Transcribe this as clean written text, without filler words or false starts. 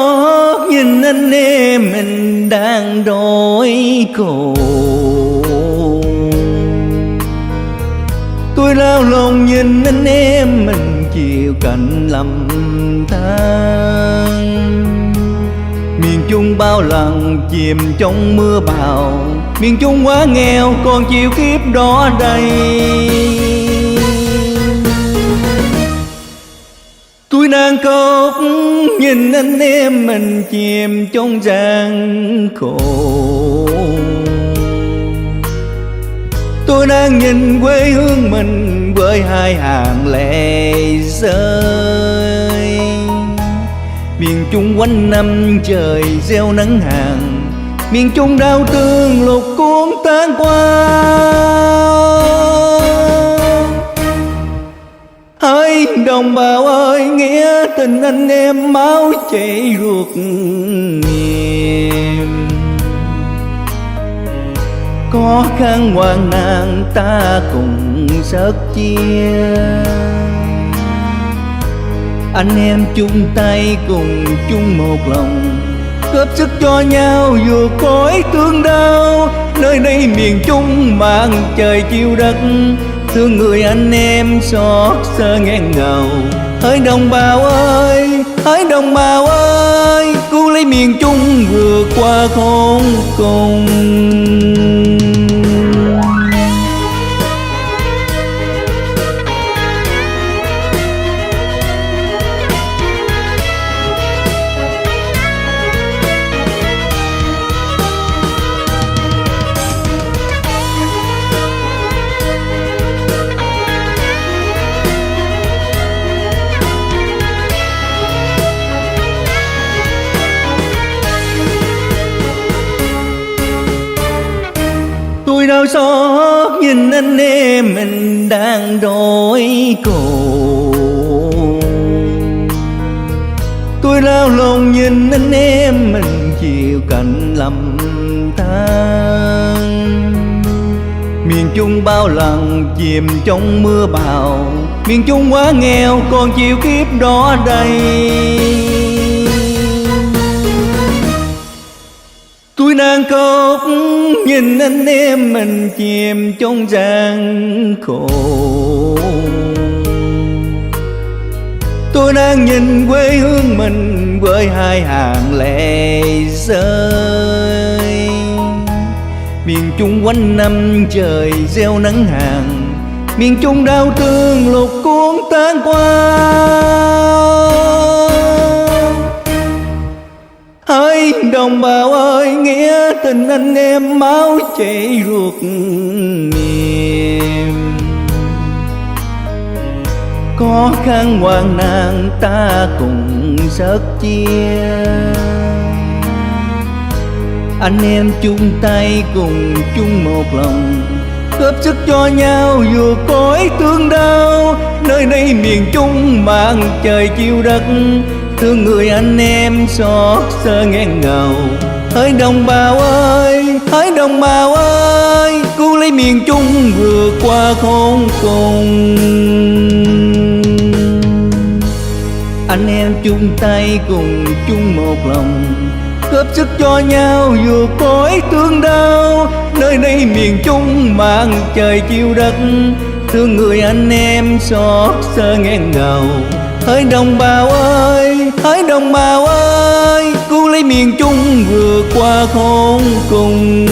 xót nhìn anh em mình đang đói khổ. Tôi lao lòng nhìn anh em mình chịu cảnh lầm than. Miền Trung bao lần chìm trong mưa bão, miền Trung quá nghèo còn chịu kiếp đó đây. Tôi đang khóc nhìn anh em mình chìm trong gian khổ. Tôi đang nhìn quê hương mình với hai hàng lệ rơi. Miền Trung quanh năm trời gieo nắng hàng, miền Trung đau thương lục cuốn tan qua. Hỡi đồng bào ơi, nghĩa tình anh em máu chảy ruột niềm. Khó khăn hoạn nạn ta cùng sớt chia. Anh em chung tay cùng chung một lòng, góp sức cho nhau vượt khỏi thương đau. Nơi đây miền Trung mang trời chiêu đất, thương người anh em xót xa nghẹn ngào. Hỡi đồng bào ơi, hỡi đồng bào ơi, cứu lấy miền Trung vượt qua khốn cùng. Tôi đau xót nhìn anh em mình đang đói khổ. Tôi lao lòng nhìn anh em mình chịu cảnh lầm than. Miền Trung bao lần chìm trong mưa bão, miền Trung quá nghèo còn chịu kiếp đó đây. Tôi đang khóc nhìn anh em mình chìm trong gian khổ. Tôi đang nhìn quê hương mình với hai hàng lệ rơi. Miền Trung quanh năm trời gieo nắng hàng, miền Trung đau thương lục cuốn tan qua. Hỡi đồng bào ơi, nghĩa tình anh em máu chảy ruột niềm. Khó khăn hoạn nạn ta cùng sớt chia. Anh em chung tay cùng chung một lòng, góp sức cho nhau vượt khỏi thương đau. Nơi đây miền Trung mang trời chiêu đất, thương người anh em xót xa nghẹn ngào. Hỡi đồng bào ơi, hỡi đồng bào ơi, cứu lấy miền Trung vượt qua khốn cùng. Anh em chung tay cùng chung một lòng, góp sức cho nhau vượt khỏi thương đau. Nơi đây miền Trung mang trời chiêu đất, thương người anh em xót xa nghẹn ngào. Hỡi đồng bào ơi, hỡi đồng bào ơi, cứu lấy miền Trung vượt qua khốn cùng.